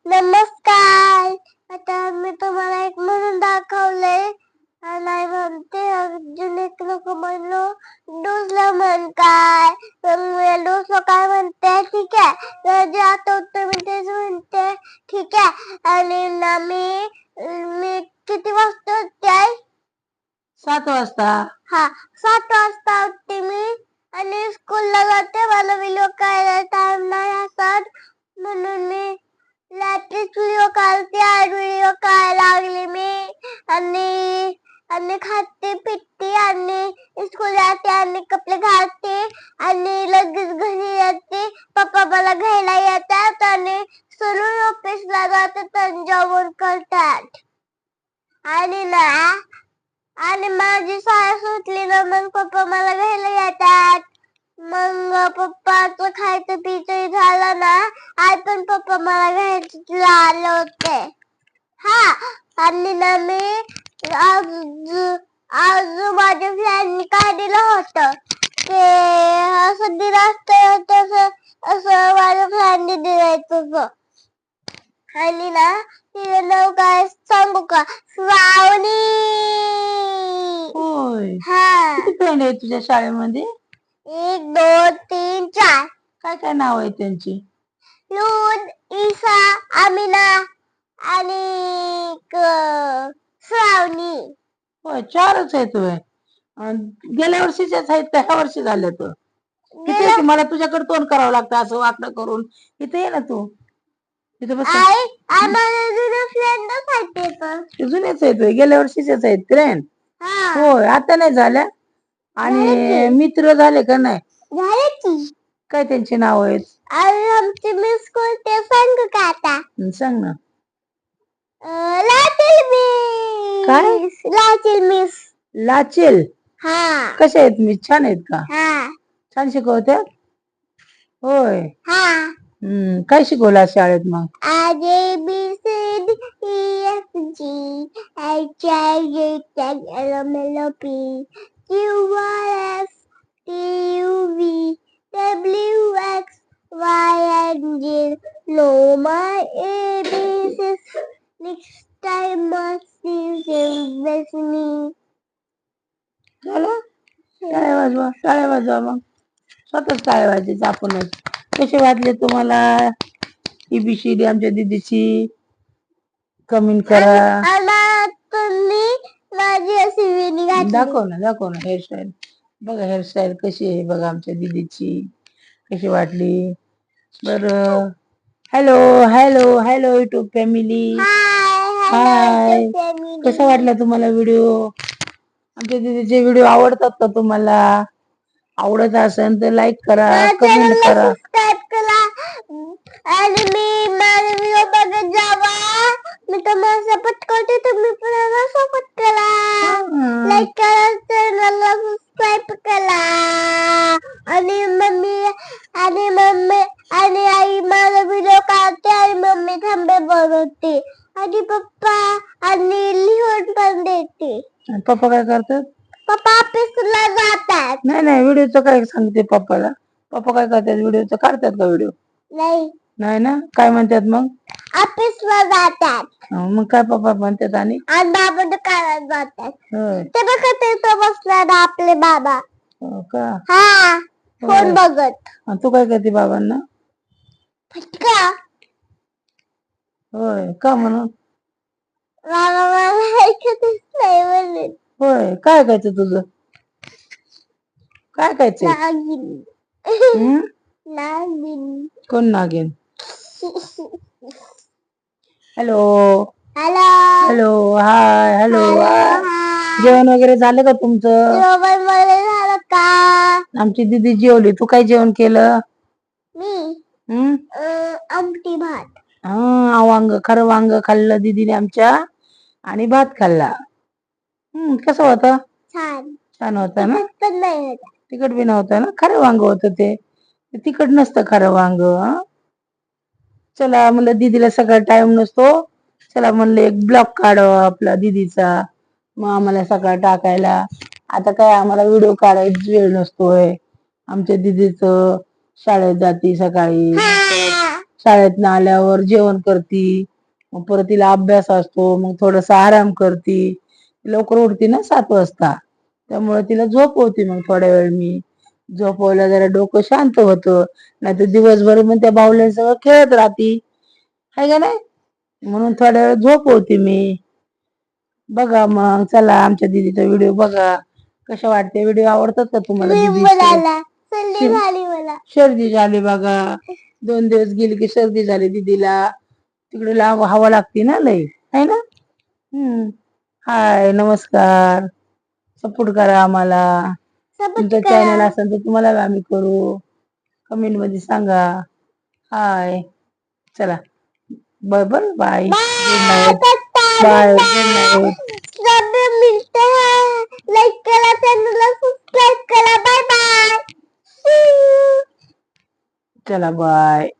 नमस्कार. आता मी तुम्हाला एक म्हणून दाखवलंय आणि म्हणते अर्जुन एक लोक म्हणलो डोसला म्हण काय तर डोसला काय म्हणते ठीक आहे तर जे आता उत्तर मी तेच म्हणते ठीक आहे आणि ना मी किती वाजता उठते 7 वाजता. हा 7 वाजता उठते मी आणि स्कूलला जाते मला व्हिडिओ करायला टाइम नाही असत म्हणून मी रात्रीच व्हिडिओ काढते आज व्हिडिओ करायला लागले मी आणि खाते पिते आणि स्कूल जाते आणि कपडे घालते आणि लगेच घरी येते पप्पा मला घ्यायला येतात आणि सलून ऑफिसला जाते तर जेवण करतात आणि माझी शाळा सुटली ना मग पप्पा मला घ्यायला येतात मग पप्पाचं खायचं पिचं झालं ना आज पण पप्पा मला घ्यायला आले होते हा आणि ना मी आज माझ्या फ्रेंडनी काढलेलं होतं ते असं दिलं असं माझ्या फ्रेंडनी दिलायचं आणि ना तिचं नाव काय सांगू का श्रावणी होय. हा किती फ्रेंड आहे तुझ्या शाळेमध्ये? 1 2 3 4 काय काय नाव आहे त्यांची? लून ईसा आमिना आणि श्रावणी होय 4च आहेत होय. गेल्या वर्षीच्याच आहेत का ह्या वर्षी झाल्या तर किती येते मला तुझ्याकडे तोंड करावं लागतं असं वाकडं करून इथे ये ना तू इथे बस आम्हाला जुने फ्रेंडच आहेत ते पण जुनेच आहेत होय. गेल्या वर्षीच्याच आहेत फ्रेंड हा होय आता नाही झाल्या आणि मित्र झाले का नाही झाले की काय त्यांची नाव आहेत आणि आमची मिस कोणते सांग का आता सांग ना लाचेल मिस काय लाचेल मिस लाचेल हा कशा आहेत मी छान आहेत का हा छान शिकवत्यात होय हा काय शिकवलं शाळेत मग A B C D E F G H I J K L M N O P Q R S T U V W X Y and Z. No, my ABCs. Next time must you with me. झालं टाळ्या वाजवा मग स्वतःच टाळ्या वाजायचे आपणच कसे वाजले तुम्हाला ABCD आमच्या दीदीची कमेंट करा तुम्ही माझी अशी वेणी घातली दाखव ना हेअरस्टाईल बघा हेअरस्टाईल कशी आहे बघा आमच्या दीदीची कशी वाटली बर hello hello hello YouTube family hi कसा वाटला तुम्हाला व्हिडिओ आमच्या दीदीचे व्हिडिओ आवडतात का तुम्हाला आवडत असेल तर लाईक करा कमेंट करा सबस्क्राइब करा आणि मी माझा व्हिडिओ बघत जावा मी तुम्हाला सपोर्ट करते तुम्ही पण मला सपोर्ट करा लाईक करा चॅनलला सबस्क्राइब करा आणि मम्मी आणि आई माझा व्हिडिओ काढते आणि मम्मी थांबे बनवते आणि पप्पा आणि लिहून पण देते पप्पा काय करतात पप्पा ऑफिसला जातात नाही व्हिडिओचं काय सांगते पप्पाला पप्पा काय करतात व्हिडिओचं काढतात का व्हिडिओ नाही ना काय म्हणतात मग ऑफिसला जातात मग काय पप्पा म्हणतात आणि बाबा दुकानात जातात ते बघा तिथं बसला ना आपले बाबा का हा फोन बघत तू काय करते बाबांना फटका होय का म्हणून बाबा मला ऐकतच नाही म्हणून होय काय खायचं तुझं काय खायचं नागिन नागिन कोण नागिन hello hello hello hi hello जेवण वगैरे झालं का तुमचं जेवण वगैरे झालं का आमची दीदी जेवली तू काय जेवण केलं मी आमटी भात वांग खरं वांग खाल्लं दीदीने आमच्या आणि भात खाल्ला कसं होतं छान होता ना तिखट बी नव्हतं ना खरं वांग होतं ते तिखट नसतं खरं वांग चला म्हणलं दीदीला सगळा टाइम नसतो चला म्हणलं एक ब्लॉग काढावा आपला दीदीचा मग आम्हाला सगळा टाकायला आता काय आम्हाला व्हिडिओ काढायचा वेळ नसतोय आमच्या दीदीच शाळेत जाती सकाळी शाळेतनं आल्यावर जेवण करती, मग परत तिला अभ्यास असतो, मग थोडासा आराम करती. लवकर उठती ना 7 वाजता, त्यामुळे तिला झोपवते मग थोड्या वेळ मी. झोपवलं जरा डोकं शांत होतं, नाहीतर दिवसभर मग त्या बाहुल्यांसंग खेळत राहती, हाय का नाही. म्हणून थोड्या वेळ झोपवते मी. बघा मग, चला आमच्या दीदीचा व्हिडिओ बघा. कशा वाटते व्हिडिओ, आवडतात का तुम्हाला सर्दी झाली बघा, 2 दिवस गेली की सर्दी झाली दीदीला. तिकडे हवा लागते ना लई, है ना. हाय, नमस्कार. सपोर्ट करा आम्हाला. तुमचं चॅनल असेल तर तुम्हाला आम्ही करू. कमेंट मध्ये सांगा. हाय, चला bye bye bye, good night, bye, good night. मिलते हैं, लाइक करा, चैनल सब्सक्राइब करा, बाय बाय. चला बाय.